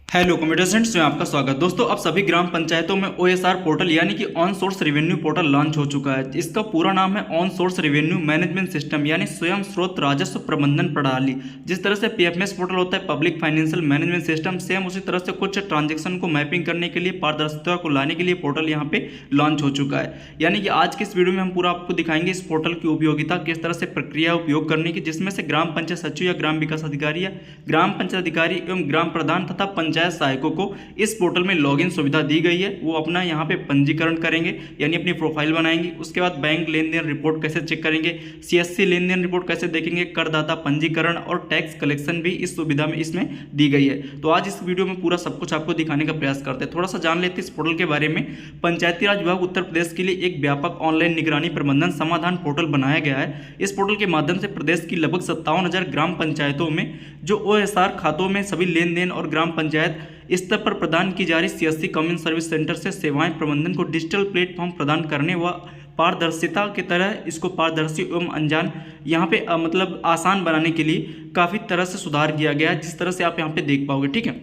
Hello computer students में आपका स्वागत। दोस्तों अब सभी ग्राम पंचायतों में ओएसआर पोर्टल यानी कि on source revenue portal launch हो चुका है। इसका पूरा नाम है on source revenue management system यानी स्वयं स्रोत राजस्व प्रबंधन प्रणाली। जिस तरह से पीएफएमएस पोर्टल होता है public financial management system, same उसी तरह से कुछ ट्रांजेक्शन को मैपिंग करने के लिए, पारदर्शिता को लाने के लिए पोर्टल यहाँ पे लॉन्च हो चुका है। यानी कि आज के इस वीडियो में हम पूरा आपको दिखाएंगे इस पोर्टल की उपयोगिता, किस तरह से प्रक्रिया उपयोग करने की, जिसमें से ग्राम पंचायत सचिव या ग्राम विकास अधिकारी या ग्राम पंचायत अधिकारी एवं ग्राम प्रधान तथा पंचायत सहायकों को इस पोर्टल में लॉगिन सुविधा दी गई है। वो अपना यहाँ पे पंजीकरण करेंगे यानी अपनी प्रोफाइल बनाएंगे। उसके बाद बैंक लेन देन रिपोर्ट कैसे चेक करेंगे, सीएससी लेन देन रिपोर्ट कैसे देखेंगे, करदाता पंजीकरण और टैक्स कलेक्शन भी इस सुविधा में इसमें दी गई है। तो आज इस वीडियो में पूरा सब कुछ आपको दिखाने का प्रयास करते हैं। थोड़ा सा जान लेते हैं इस पोर्टल के बारे में। पंचायती राज विभाग उत्तर प्रदेश के लिए एक व्यापक ऑनलाइन निगरानी प्रबंधन समाधान पोर्टल बनाया गया है। इस पोर्टल के माध्यम से प्रदेश की लगभग 57,000 ग्राम पंचायतों में जो ओएसआर खातों में सभी लेन देन और ग्राम पंचायत स्तर पर प्रदान की जा रही सीएससी कॉमन सर्विस सेंटर से सेवाएं प्रबंधन को डिजिटल प्लेटफॉर्म प्रदान करने व पारदर्शिता की तरह इसको पारदर्शी एवं अनजान यहाँ पे मतलब आसान बनाने के लिए काफ़ी तरह से सुधार किया गया है, जिस तरह से आप यहाँ पे देख पाओगे। ठीक है,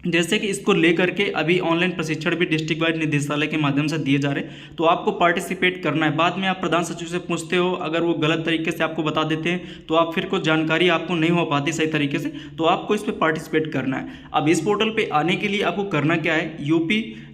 जैसे कि इसको लेकर के अभी ऑनलाइन प्रशिक्षण भी डिस्ट्रिक्ट वाइज निदेशालय के माध्यम से दिए जा रहे हैं। तो आपको पार्टिसिपेट करना है। बाद में आप प्रधान सचिव से पूछते हो, अगर वो गलत तरीके से आपको बता देते हैं तो आप फिर कुछ जानकारी आपको नहीं हो पाती सही तरीके से, तो आपको इस पर पार्टिसिपेट करना है। अब इस पोर्टल पे आने के लिए आपको करना क्या है,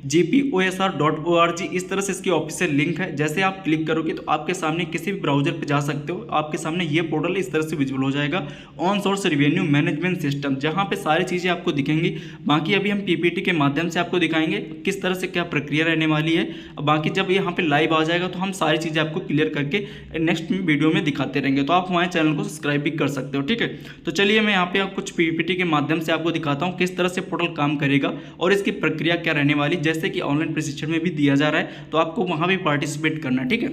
upgposr.org इस तरह से इसकी ऑफिशियल लिंक है। जैसे आप क्लिक करोगे तो आपके सामने किसी भी ब्राउजर पे जा सकते हो, आपके सामने ये पोर्टल इस तरह से विजुअल हो जाएगा, on source revenue management system, जहाँ पे सारी चीज़ें आपको दिखेंगी। बाकी अभी हम पीपीटी के माध्यम से आपको दिखाएंगे किस तरह से क्या प्रक्रिया रहने वाली है। बाकी जब यहाँ पे लाइव आ जाएगा तो हम सारी चीज़ें आपको क्लियर करके नेक्स्ट वीडियो में दिखाते रहेंगे। तो आप हमारे चैनल को सब्सक्राइब भी कर सकते हो। ठीक है, तो चलिए मैं यहाँ पे कुछ पीपीटी के माध्यम से आपको दिखाता हूँ किस तरह से पोर्टल काम करेगा और इसकी प्रक्रिया क्या रहने वाली। जैसे कि ऑनलाइन प्रशिक्षण में भी दिया जा रहा है तो आपको वहाँ भी पार्टिसिपेट करना है। ठीक है,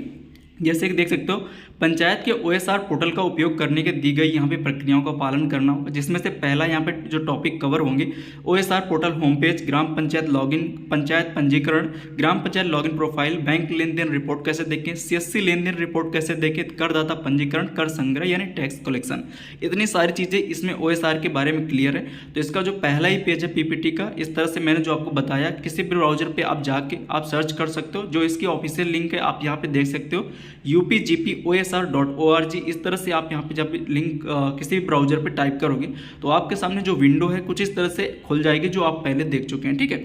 जैसे कि देख सकते हो पंचायत के ओएसआर पोर्टल का उपयोग करने के दी गई यहाँ पे प्रक्रियाओं का पालन करना होगा, जिसमें से पहला यहाँ पे जो टॉपिक कवर होंगे, ओएसआर पोर्टल होम पेज, ग्राम पंचायत लॉगिन, पंचायत पंजीकरण, ग्राम पंचायत लॉगिन प्रोफाइल, बैंक लेन देन रिपोर्ट कैसे देखें, सीएससी लेन देन रिपोर्ट कैसे देखें, करदाता पंजीकरण, कर संग्रह यानी टैक्स कलेक्शन, इतनी सारी चीज़ें इसमें ओएसआर के बारे में क्लियर है। तो इसका जो पहला ही पेज है पीपीटी का, इस तरह से मैंने जो आपको बताया, किसी भी ब्राउजर पर आप जाके आप सर्च कर सकते हो। जो इसकी ऑफिशियल लिंक है आप यहाँ पे देख सकते हो, upgposr.org इस तरह से आप यहाँ पे जब लिंक किसी भी ब्राउजर पे टाइप करोगे तो आपके सामने जो विंडो है कुछ इस तरह से खुल जाएगी, जो आप पहले देख चुके हैं। ठीक है,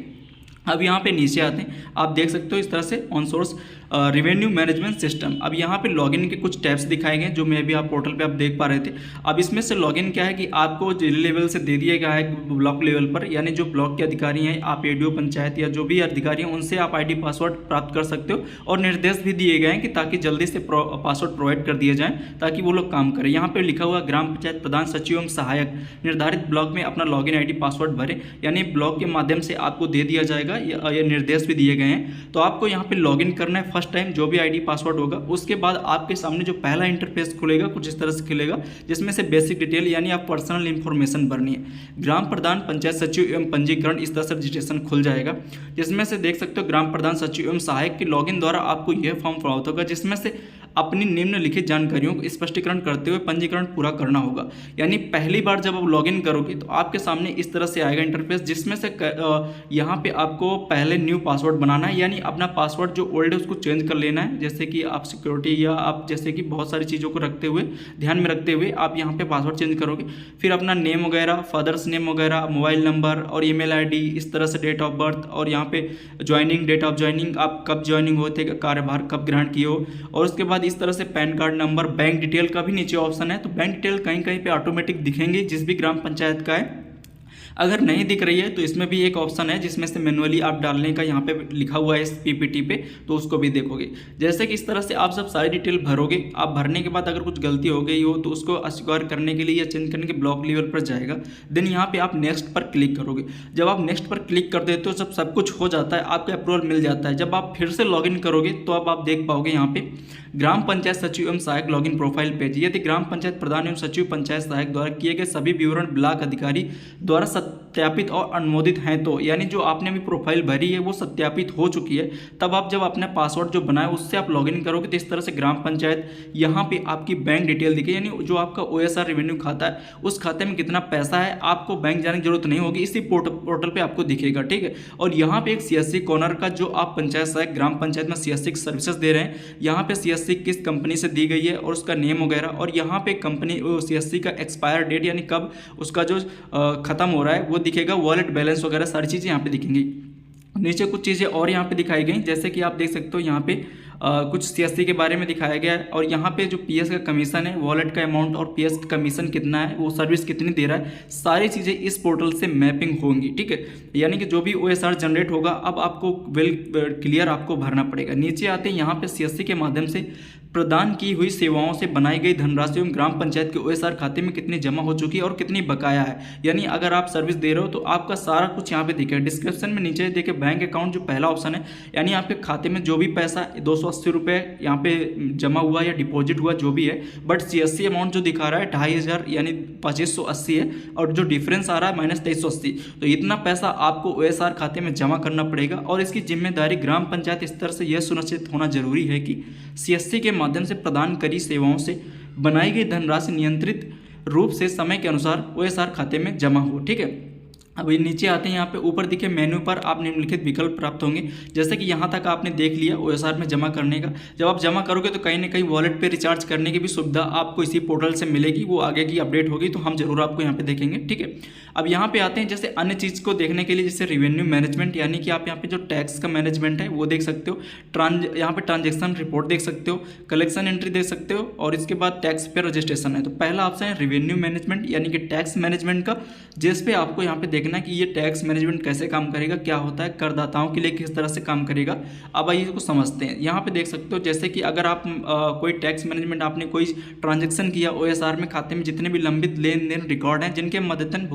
अब यहाँ पे नीचे आते हैं, आप देख सकते हो इस तरह से on source revenue management system. अब यहाँ पे लॉगिन के कुछ टैब्स दिखाए गए जो मैं भी आप पोर्टल पे आप देख पा रहे थे। अब इसमें से लॉगिन क्या है कि आपको जिले लेवल से दे दिया गया है ब्लॉक लेवल पर, यानी जो ब्लॉक के अधिकारी हैं, आप एडीओ पंचायत या जो भी अधिकारी हैं उनसे आप आईडी पासवर्ड प्राप्त कर सकते हो। और निर्देश भी दिए गए हैं कि ताकि जल्दी से पासवर्ड प्रोवाइड कर दिए जाएँ ताकि वो लोग काम करें। यहाँ पर लिखा हुआ ग्राम पंचायत प्रधान सचिव एवं सहायक निर्धारित ब्लॉक में अपना लॉगिन ID पासवर्ड भरें, यानी ब्लॉक के माध्यम से आपको दे दिया जाएगा। ये निर्देश भी दिए गए हैं। तो आपको यहाँ पे लॉगिन करना है फर्स्ट टाइम, जो भी आईडी पासवर्ड होगा। उसके बाद आपके सामने जो पहला इंटरफेस खुलेगा कुछ इस तरह से खुलेगा, जिसमें से बेसिक डिटेल यानी आप पर्सनल इंफॉर्मेशन भरनी है। ग्राम प्रधान पंचायत सचिव एवं पंजीकरण इस तरह से रजिस्ट्रेशन खुल जाएगा, जिसमें से देख सकते हो ग्राम प्रधान सचिव एवं सहायक के लॉगिन द्वारा आपको यह फॉर्म प्राप्त होगा, जिसमें से अपनी निम्नलिखित जानकारियों को स्पष्टीकरण करते हुए पंजीकरण पूरा करना होगा। यानी पहली बार जब आप लॉगिन करोगे तो आपके सामने इस तरह से आएगा इंटरफेस, जिसमें से यहाँ पे आपको पहले न्यू पासवर्ड बनाना है, यानी अपना पासवर्ड जो ओल्ड है उसको चेंज कर लेना है। जैसे कि आप सिक्योरिटी या आप जैसे कि बहुत सारी चीज़ों को रखते हुए ध्यान में रखते हुए आप यहाँ पे पासवर्ड चेंज करोगे। फिर अपना नेम वगैरह, फादर्स नेम वगैरह, मोबाइल नंबर और ईमेल ID, इस तरह से डेट ऑफ बर्थ और यहाँ पे ज्वाइनिंग, डेट ऑफ ज्वाइनिंग, आप कब ज्वाइनिंग होते, कार्यभार कब ग्रहण किए हो, और उसके बाद इस तरह से pan card number, bank detail का भी नीचे ऑप्शन है। तो बैंक डिटेल कहीं कहीं पे ऑटोमेटिक दिखेंगे जिस भी ग्राम पंचायत का है। अगर नहीं दिख रही है तो इसमें भी एक ऑप्शन है जिसमें से मैनुअली आप डालने का यहाँ पे लिखा हुआ है इस पीपीटी पे, तो उसको भी देखोगे। जैसे कि इस तरह से आप सब सारी डिटेल भरोगे। आप भरने के बाद अगर कुछ गलती हो गई हो तो उसको अस्वीकार करने के लिए या चेंज करने के ब्लॉक लेवल पर जाएगा। देन यहाँ पे आप नेक्स्ट पर क्लिक करोगे। जब आप नेक्स्ट पर क्लिक कर देते हो, जब सब कुछ हो जाता है, आपको अप्रूवल मिल जाता है। जब आप फिर से लॉगिन करोगे तो अब आप देख पाओगे यहाँ पे ग्राम पंचायत सचिव एवं सहायक लॉगिन प्रोफाइल पेज। यदि ग्राम पंचायत प्रधान एवं सचिव पंचायत सहायक द्वारा किए गए सभी विवरण ब्लॉक अधिकारी द्वारा सत्यापित और अनुमोदित हैं तो, यानी जो आपने अभी प्रोफाइल भरी है वो सत्यापित हो चुकी है, तब आप जब अपना पासवर्ड जो बनाए उससे आप लॉगिन करोगे तो इस तरह से ग्राम पंचायत यहाँ पे आपकी बैंक डिटेल दिखे, यानी जो आपका OSR रेवेन्यू खाता है उस खाते में कितना पैसा है, आपको बैंक जाने की जरूरत नहीं होगी, इसी पोर्टल पे आपको दिखेगा। ठीक है, और यहाँ पे एक CSC कॉर्नर का जो आप पंचायत सहायक ग्राम पंचायत में CSC सर्विसेज दे रहे हैं, यहाँ पे CSC किस कंपनी से दी गई है और उसका नेम वगैरह, और यहाँ पे कंपनी CSC का एक्सपायर डेट यानी कब उसका जो खत्म हो रहा है वो दिखेगा, वॉलेट बैलेंस वगैरह सारी चीज़ें यहाँ पे दिखेंगी। नीचे कुछ चीज़ें और यहाँ पे दिखाई गई, जैसे कि आप देख सकते हो यहाँ पे कुछ CSC के बारे में दिखाया गया है, और यहाँ पे जो PS का कमीशन है, वॉलेट का अमाउंट और PS का कमीशन कितना है, वो सर्विस कितनी दे रहा है, सारी चीज़ें इस पोर्टल से मैपिंग होंगी। ठीक है, यानी कि जो भी OSR जनरेट होगा अब आपको वेल क्लियर आपको भरना पड़ेगा। नीचे आते हैं, यहाँ पे CSC के माध्यम से प्रदान की हुई सेवाओं से बनाई गई धनराशि एवं ग्राम पंचायत के OSR खाते में कितनी जमा हो चुकी है और कितनी बकाया है, यानी अगर आप सर्विस दे रहे हो तो आपका सारा कुछ यहाँ पे दिखेगा। डिस्क्रिप्शन में नीचे देखिए बैंक अकाउंट जो पहला ऑप्शन है, यानी आपके खाते में जो भी पैसा 280 रुपये यहाँ पे जमा हुआ या डिपॉजिट हुआ जो भी है, बट CSC अमाउंट जो दिखा रहा है 2500 यानी 2580 है, और जो डिफरेंस आ रहा है -2380, तो इतना पैसा आपको OSR खाते में जमा करना पड़ेगा। और इसकी जिम्मेदारी ग्राम पंचायत स्तर से यह सुनिश्चित होना जरूरी है कि CSC के माध्यम से प्रदान करी सेवाओं से बनाई गई धनराशि नियंत्रित रूप से समय के अनुसार OSR खाते में जमा हो। ठीक है, अभी नीचे आते हैं, यहाँ पे ऊपर दिखे मेन्यू पर आप निम्नलिखित विकल्प प्राप्त होंगे, जैसे कि यहाँ तक आपने देख लिया OSR में जमा करने का। जब आप जमा करोगे तो कहीं ना कहीं वॉलेट पे रिचार्ज करने की भी सुविधा आपको इसी पोर्टल से मिलेगी, वो आगे की अपडेट होगी तो हम जरूर आपको यहाँ पे देखेंगे। ठीक है, अब यहाँ पे आते हैं, जैसे अन्य चीज़ को देखने के लिए, जैसे रेवेन्यू मैनेजमेंट, यानी कि आप यहाँ पे जो टैक्स का मैनेजमेंट है वो देख सकते हो, यहाँ पे ट्रांजेक्शन रिपोर्ट देख सकते हो, कलेक्शन एंट्री देख सकते हो, और इसके बाद टैक्स पे रजिस्ट्रेशन है। तो पहला ऑप्शन है रेवेन्यू मैनेजमेंट यानी कि टैक्स मैनेजमेंट का, जिस पे आपको यहाँ पे देखना है कि ये टैक्स मैनेजमेंट कैसे काम करेगा, क्या होता है, करदाताओं के लिए किस तरह से काम करेगा। अब आइए इसको समझते हैं। यहाँ पे देख सकते हो, जैसे कि अगर आप कोई टैक्स मैनेजमेंट आपने कोई ट्रांजेक्शन किया OSR में, खाते में जितने भी लंबित लेन देन रिकॉर्ड हैं जिनके अद्यतन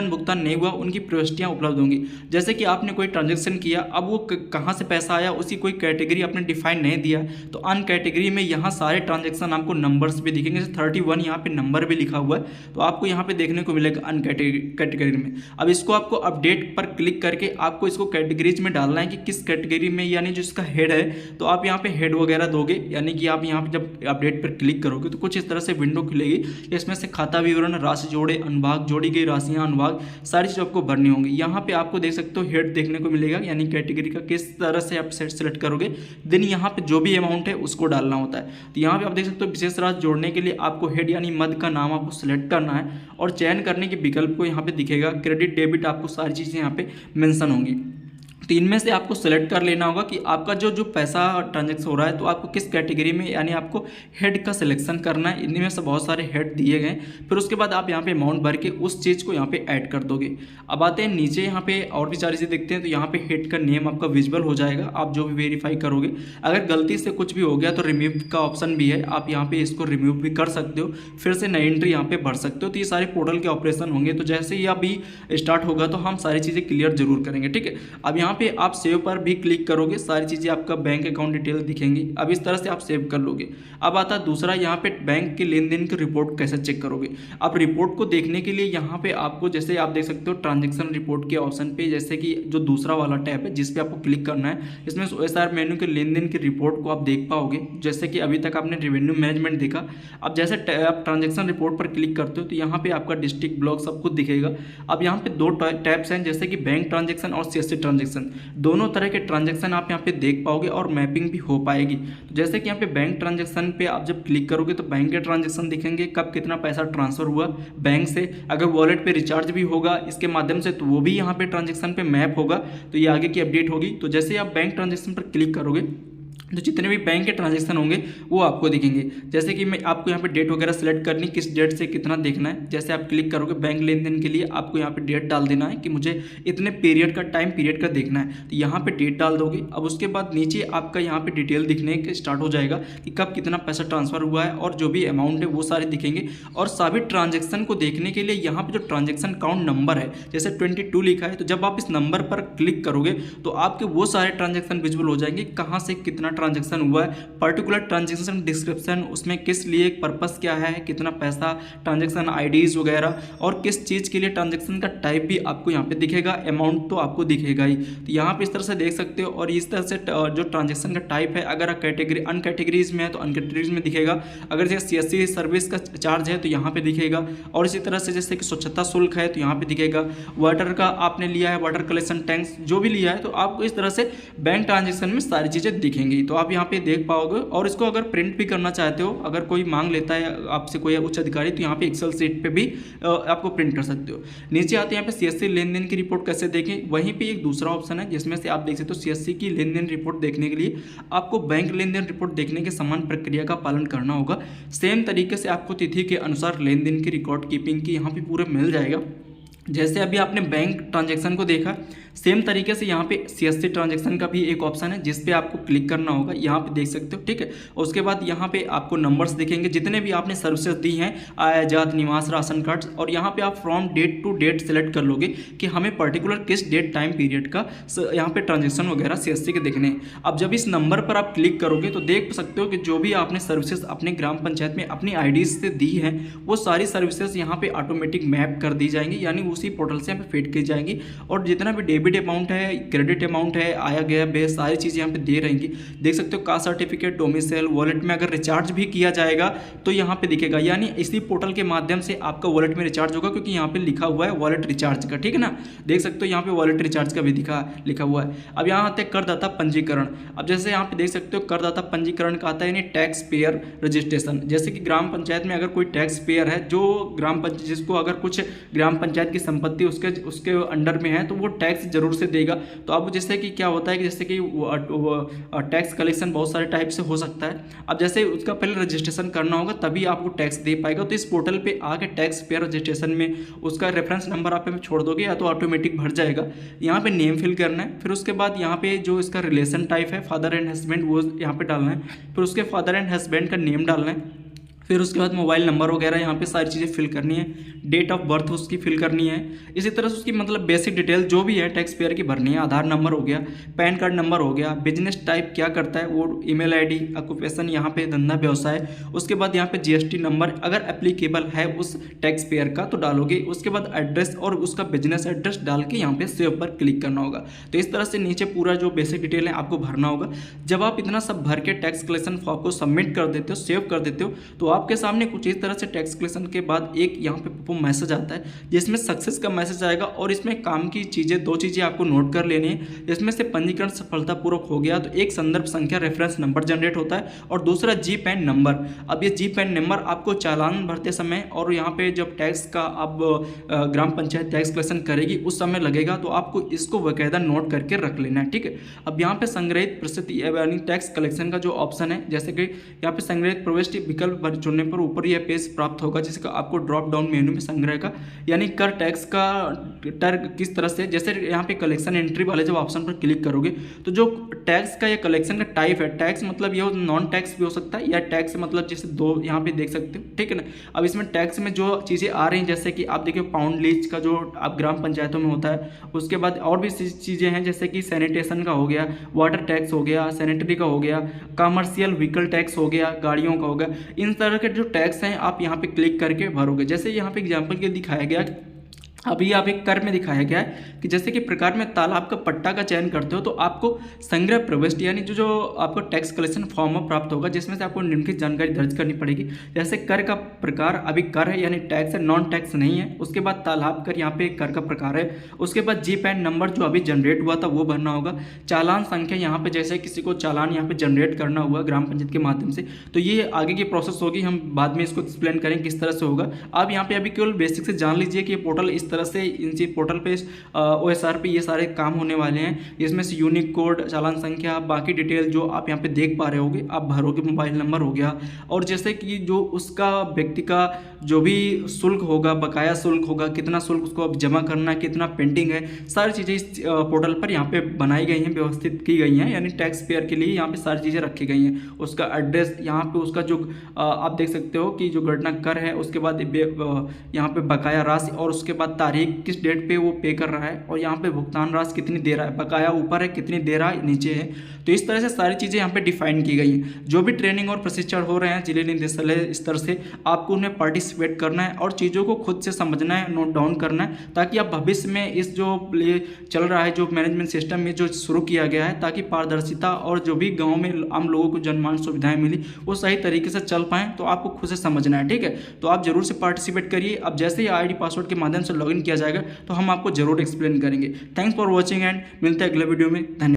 भुगतान नहीं हुआ, उनकी प्रविष्टियाँ उपलब्ध होंगी। जैसे कि आपने कोई ट्रांजेक्शन किया, अब वो कहाँ से पैसा आया उसकी कोई कैटेगरी आपने डिफाइन नहीं दिया, तो अन कैटेगरी में यहाँ सारे ट्रांजेक्शन आपको नंबर्स भी दिखेंगे, जैसे 31 यहाँ पे नंबर भी लिखा हुआ है, तो आपको यहाँ पे देखने को मिलेगा अन कैटेगरी में। अब इसको आपको अपडेट पर क्लिक करके आपको इसको कैटेगरीज में डालना है कि किस कैटेगरी में, यानी जो इसका हेड है तो आप यहाँ पे हेड वगैरह दोगे, यानी कि आप यहाँ पे जब अपडेट पर क्लिक करोगे तो कुछ इस तरह से विंडो खुलेगी, इसमें से खाता विवरण, राशि जोड़े, अनुभाग, जोड़ी गई राशियाँ, अनुभाग, सारी चीज़ आपको भरनी होंगी। यहाँ पे आपको देख सकते हो हेड देखने को मिलेगा, यानी कैटेगरी का किस तरह से आप सेलेक्ट करोगे, देन यहाँ पे जो भी अमाउंट है उसको डालना होता है। तो यहाँ पे आप देख सकते हो विशेष राशि जोड़ने के लिए आपको हेड यानी मद का नाम आपको सिलेक्ट करना है, और चयन करने के विकल्प को यहाँ पे दिखेगा, क्रेडिट डेबिट, आपको सारी चीज़ें यहाँ पे मेंशन होंगी। तो इनमें से आपको सेलेक्ट कर लेना होगा कि आपका जो पैसा ट्रांजेक्शन हो रहा है तो आपको किस कैटेगरी में, यानी आपको हेड का सिलेक्शन करना है। इनमें से बहुत सारे हेड दिए गए, फिर उसके बाद आप यहाँ पे अमाउंट भर के उस चीज़ को यहाँ पे ऐड कर दोगे। अब आते हैं नीचे, यहाँ पे और भी सारी चीज़ें देखते हैं, तो यहाँ पे हेड का नेम आपका विजुअल हो जाएगा आप जो भी वेरीफाई करोगे। अगर गलती से कुछ भी हो गया तो रिमूव का ऑप्शन भी है, आप यहाँ पे इसको रिमूव भी कर सकते हो, फिर से नई एंट्री यहाँ पे भर सकते हो। तो ये सारे पोर्टल के ऑपरेशन होंगे, तो जैसे ही अभी स्टार्ट होगा तो हम सारी चीज़ें क्लियर जरूर करेंगे। ठीक है, अब यहाँ पे आप सेव पर भी क्लिक करोगे, सारी चीज़ें आपका बैंक अकाउंट डिटेल दिखेंगी। अब इस तरह से आप सेव कर लोगे। अब आता है दूसरा, यहाँ पे बैंक के लेन देन की रिपोर्ट कैसे चेक करोगे। आप रिपोर्ट को देखने के लिए यहाँ पे आपको, जैसे आप देख सकते हो ट्रांजेक्शन रिपोर्ट के ऑप्शन पे, जैसे कि जो दूसरा वाला टैब है जिस पे आपको क्लिक करना है, इसमें OSR मेन्यू के लेन देन की रिपोर्ट को आप देख पाओगे। जैसे कि अभी तक आपने रेवेन्यू मैनेजमेंट देखा, अब जैसे आप ट्रांजेक्शन रिपोर्ट पर क्लिक करते हो तो यहाँ पे आपका डिस्ट्रिक्ट ब्लॉक सब कुछ दिखेगा। अब यहाँ पे दो टैब्स हैं, जैसे कि बैंक ट्रांजेक्शन और CSC ट्रांजेक्शन, दोनों तरह के ट्रांजेक्शन आप यहाँ पे देख पाओगे और मैपिंग भी हो पाएगी। तो जैसे कि यहाँ पे बैंक ट्रांजेक्शन पे आप जब क्लिक करोगे तो बैंक के ट्रांजेक्शन दिखेंगे, कब कितना पैसा ट्रांसफर हुआ बैंक से, अगर वॉलेट पे रिचार्ज भी होगा इसके माध्यम से तो वो भी यहाँ पे ट्रांजेक्शन पे मैप होगा, तो ये आगे की अपडेट होगी। तो जैसे आप बैंक ट्रांजेक्शन पर क्लिक करोगे तो जितने भी बैंक के ट्रांजेक्शन होंगे वो आपको दिखेंगे। जैसे कि मैं आपको यहाँ पे डेट वगैरह सेलेक्ट करनी, किस डेट से कितना देखना है। जैसे आप क्लिक करोगे बैंक लेन देन के लिए आपको यहाँ पे डेट डाल देना है कि मुझे इतने पीरियड का, टाइम पीरियड का देखना है, तो यहाँ पे डेट डाल दोगे। अब उसके बाद नीचे आपका यहाँ पे डिटेल दिखने के स्टार्ट हो जाएगा कि कब कितना पैसा ट्रांसफर हुआ है और जो भी अमाउंट है वो सारे दिखेंगे। और सभी ट्रांजेक्शन को देखने के लिए यहाँ पे जो ट्रांजेक्शन काउंट नंबर है जैसे 22 लिखा है, तो जब आप इस नंबर पर क्लिक करोगे तो आपके वो सारे ट्रांजेक्शन विजुअल हो जाएंगे, कहाँ से कितना ट्रांजैक्शन हुआ है, पर्टिकुलर ट्रांजैक्शन डिस्क्रिप्शन, उसमें किस लिए पर्पस क्या है, कितना पैसा, ट्रांजैक्शन आईडीज वगैरह, और किस चीज़ के लिए ट्रांजैक्शन का टाइप भी आपको यहाँ पे दिखेगा, अमाउंट तो आपको दिखेगा ही। तो यहाँ पे इस तरह से देख सकते हो। और इस तरह से जो ट्रांजैक्शन का टाइप है, अगर कैटेगरी अन कैटेगरीज में है तो अन कैटेगरीज में दिखेगा, अगर जैसे सीएससी सर्विस का चार्ज है तो यहाँ पे दिखेगा, और इसी तरह से जैसे कि स्वच्छता शुल्क है तो यहाँ पे दिखेगा, वाटर का आपने लिया है, वाटर कलेक्शन टैक्स जो भी लिया है, तो आपको इस तरह से बैंक ट्रांजैक्शन में सारी चीज़ें दिखेंगी। तो आप यहाँ पे देख पाओगे। और इसको अगर प्रिंट भी करना चाहते हो, अगर कोई मांग लेता है आपसे कोई उच्च अधिकारी, तो यहाँ पे एक्सेल शीट पे भी आपको प्रिंट कर सकते हो। नीचे आते हैं यहाँ पे सीएससी लेन देन की रिपोर्ट कैसे देखें, वहीं पे एक दूसरा ऑप्शन है जिसमें से आप देख सकते हो सीएससी की लेन देन रिपोर्ट देखने के लिए आपको बैंक लेन देन रिपोर्ट देखने के समान प्रक्रिया का पालन करना होगा। सेम तरीके से आपको तिथि के अनुसार लेन देन की रिकॉर्ड कीपिंग की यहाँ पे पूरे मिल जाएगा। जैसे अभी आपने बैंक ट्रांजैक्शन को देखा, सेम तरीके से यहाँ पे सीएससी ट्रांजैक्शन का भी एक ऑप्शन है जिस पे आपको क्लिक करना होगा, यहाँ पे देख सकते हो, ठीक है। उसके बाद यहाँ पे आपको नंबर्स दिखेंगे जितने भी आपने सर्विसेज दी हैं, आय, जात, निवास, राशन कार्ड, और यहाँ पे आप from date to date select कर लोगे कि हमें पर्टिकुलर किस डेट टाइम पीरियड का यहाँ पे ट्रांजेक्शन वगैरह सीएससी के देखने हैं। अब जब इस नंबर पर आप क्लिक करोगे तो देख सकते हो कि जो भी आपने सर्विसेज अपने ग्राम पंचायत में अपनी आईडी से दी है, वो सारी सर्विसेज यहाँ पे ऑटोमेटिक मैप कर दी जाएंगी, यानी उसी पोर्टल से यहाँ पे फीड की जाएंगी। और जितना भी डेबिट अमाउंट है, क्रेडिट अमाउंट है, आया गया बेस, सारी चीज़ें यहाँ पे दे रहेंगी। देख सकते हो कास्ट सर्टिफिकेट, डोमिसाइल, वॉलेट में अगर रिचार्ज भी किया जाएगा तो यहाँ पे दिखेगा, यानी इसी पोर्टल के माध्यम से आपका वॉलेट में रिचार्ज होगा, क्योंकि यहाँ पे लिखा हुआ है वॉलेट रिचार्ज का, ठीक है ना। देख सकते हो यहाँ पे वॉलेट रिचार्ज का भी लिखा हुआ है। अब यहाँ आते हैं करदाता पंजीकरण। अब जैसे यहाँ पे देख सकते हो करदाता पंजीकरण का आता है, यानी टैक्स पेयर रजिस्ट्रेशन। जैसे कि ग्राम पंचायत में अगर कोई टैक्स पेयर है, जो ग्राम पंचायत जिसको अगर कुछ ग्राम पंचायत की संपत्ति उसके अंडर में है, तो वो टैक्स जरूर से देगा। तो अब जैसे कि क्या होता है कि जैसे कि टैक्स कलेक्शन बहुत सारे टाइप से हो सकता है। अब जैसे उसका पहले रजिस्ट्रेशन करना होगा तभी आपको टैक्स दे पाएगा। तो इस पोर्टल पे आके टैक्स पेयर रजिस्ट्रेशन में उसका रेफरेंस नंबर आप छोड़ दोगे या तो ऑटोमेटिक भर जाएगा। यहाँ पे नेम फिल करना है, फिर उसके बाद यहाँ पे जो इसका रिलेशन टाइप है फादर एंड हस्बैंड, वो यहाँ पे डालना है, फिर उसके फादर एंड हस्बैंड का नेम डालना है, फिर उसके बाद मोबाइल नंबर वगैरह यहाँ पे सारी चीज़ें फिल करनी है, डेट ऑफ बर्थ उसकी फिल करनी है। इसी तरह से उसकी मतलब बेसिक डिटेल जो भी है टैक्स पेयर की भरनी है। आधार नंबर हो गया, पैन कार्ड नंबर हो गया, बिजनेस टाइप क्या करता है वो, ईमेल आईडी, ऑक्यूपेशन यहाँ पे धंधा व्यवसाय, उसके बाद यहाँ पे जीएसटी नंबर अगर एप्लीकेबल है उस टैक्स पेयर का तो डालोगे। उसके बाद एड्रेस और उसका बिजनेस एड्रेस डाल के यहाँ पे सेव पर क्लिक करना होगा। तो इस तरह से नीचे पूरा जो बेसिक डिटेल है आपको भरना होगा। जब आप इतना सब भर के टैक्स कलेक्शन फॉर्म को सबमिट कर देते हो, सेव कर देते हो, तो आपके सामने कुछ इस तरह से टैक्स कलेक्शन के बाद एक यहाँ पे मैसेज आता है जिसमें सक्सेस का मैसेज आएगा। और इसमें काम की चीज़ें, दो चीज़ें आपको नोट कर लेनी है। इसमें से पंजीकरण सफलतापूर्वक हो गया तो एक संदर्भ संख्या रेफरेंस नंबर जनरेट होता है, और दूसरा जी पैन नंबर। अब ये जी पैन नंबर आपको चालान भरते समय और यहाँ पे जब टैक्स का अब ग्राम पंचायत टैक्स कलेक्शन करेगी उस समय लगेगा, तो आपको इसको बाकायदा नोट करके रख लेना है, ठीक है। अब यहाँ पे संग्रहित प्रस्तुति यानी टैक्स कलेक्शन का जो ऑप्शन है, जैसे कि यहाँ पे संग्रहित प्रविष्टि विकल्प चुनने पर ऊपर यह पेज प्राप्त होगा, जिसका आपको ड्रॉप डाउन मेन्यू में संग्रह का यानी कर टैक्स का किस तरह से, जैसे यहाँ पे कलेक्शन एंट्री वाले जब ऑप्शन पर क्लिक करोगे तो जो टैक्स का या कलेक्शन का टाइप है, टैक्स मतलब ये नॉन टैक्स भी हो सकता है, या टैक्स मतलब जैसे दो यहाँ पे देख सकते हो, ठीक है ना। अब इसमें टैक्स में जो चीज़ें आ रही हैं, जैसे कि आप देखिए पाउंड लीज का जो आप ग्राम पंचायतों में होता है, उसके बाद और भी चीज़ें हैं जैसे कि सैनिटेशन का हो गया, वाटर टैक्स हो गया, सैनिटरी का हो गया, कमर्शियल व्हीकल टैक्स हो गया, गाड़ियों का हो गया। इन तरह के जो टैक्स हैं आप यहाँ पे क्लिक करके भरोगे। जैसे यहाँ पे एग्जांपल के दिखाया गया, अभी आप एक कर में दिखाया गया है कि जैसे कि प्रकार में तालाब का पट्टा का चयन करते हो तो आपको संग्रह प्रविष्टि यानी जो आपको टैक्स कलेक्शन फॉर्म में प्राप्त होगा, जिसमें से आपको निम्नलिखित जानकारी दर्ज करनी पड़ेगी। जैसे कर का प्रकार अभी कर है यानी टैक्स है, नॉन टैक्स नहीं है। उसके बाद तालाब कर यहाँ पे कर का प्रकार है। उसके बाद जी पैन नंबर जो अभी जनरेट हुआ था वो भरना होगा। चालान संख्या यहाँ पे जैसे किसी को चालान यहाँ पे जनरेट करना हुआ ग्राम पंचायत के माध्यम से, तो ये आगे की प्रोसेस होगी, हम बाद में इसको एक्सप्लेन करें किस तरह से होगा। आप यहाँ पे अभी केवल बेसिक से जान लीजिए कि ये पोर्टल इस तरह से इन पोर्टल पे OSR पे ये सारे काम होने वाले हैं। इसमें से यूनिक कोड, चालान संख्या, बाकी डिटेल जो आप यहाँ पे देख पा रहे होगे आप भरोगे, मोबाइल नंबर हो गया, और जैसे कि जो उसका व्यक्ति का जो भी शुल्क होगा, बकाया शुल्क होगा, कितना शुल्क उसको अब जमा करना है, कितना पेंडिंग है, सारी चीज़ें इस पोर्टल पर यहाँ पे बनाई गई हैं, व्यवस्थित की गई हैं, यानी टैक्स पेयर के लिए यहाँ पे सारी चीज़ें रखी गई हैं। उसका एड्रेस यहाँ पे, उसका जो आप देख सकते हो कि जो गणना कर है, उसके बाद यहाँ पे बकाया राशि, और उसके बाद तारीख किस डेट पे वो पे कर रहा है, और यहाँ पे भुगतान राशि कितनी दे रहा है, बकाया ऊपर है कितनी दे रहा है नीचे है। तो इस तरह से सारी चीज़ें यहाँ पे डिफाइन की गई हैं। जो भी ट्रेनिंग और प्रशिक्षण हो रहे हैं जिले निदेशालय स्तर से, आपको उनमें पार्टिसिपेट करना है और चीज़ों को खुद से समझना है, नोट डाउन करना है, ताकि आप भविष्य में इस जो चल रहा है जो मैनेजमेंट सिस्टम में जो शुरू किया गया है, ताकि पारदर्शिता और जो भी गाँव में आम लोगों को जनमान सुविधाएँ मिली वो सही तरीके से चल पाएँ। तो आपको खुद से समझना है, ठीक है। तो आप जरूर से पार्टिसिपेट करिए। अब जैसे ही आईडी पासवर्ड के माध्यम से लॉगिन किया जाएगा तो हम आपको जरूर एक्सप्लेन करेंगे। थैंक्स फॉर वॉचिंग एंड मिलते हैं अगले वीडियो में। धन्यवाद।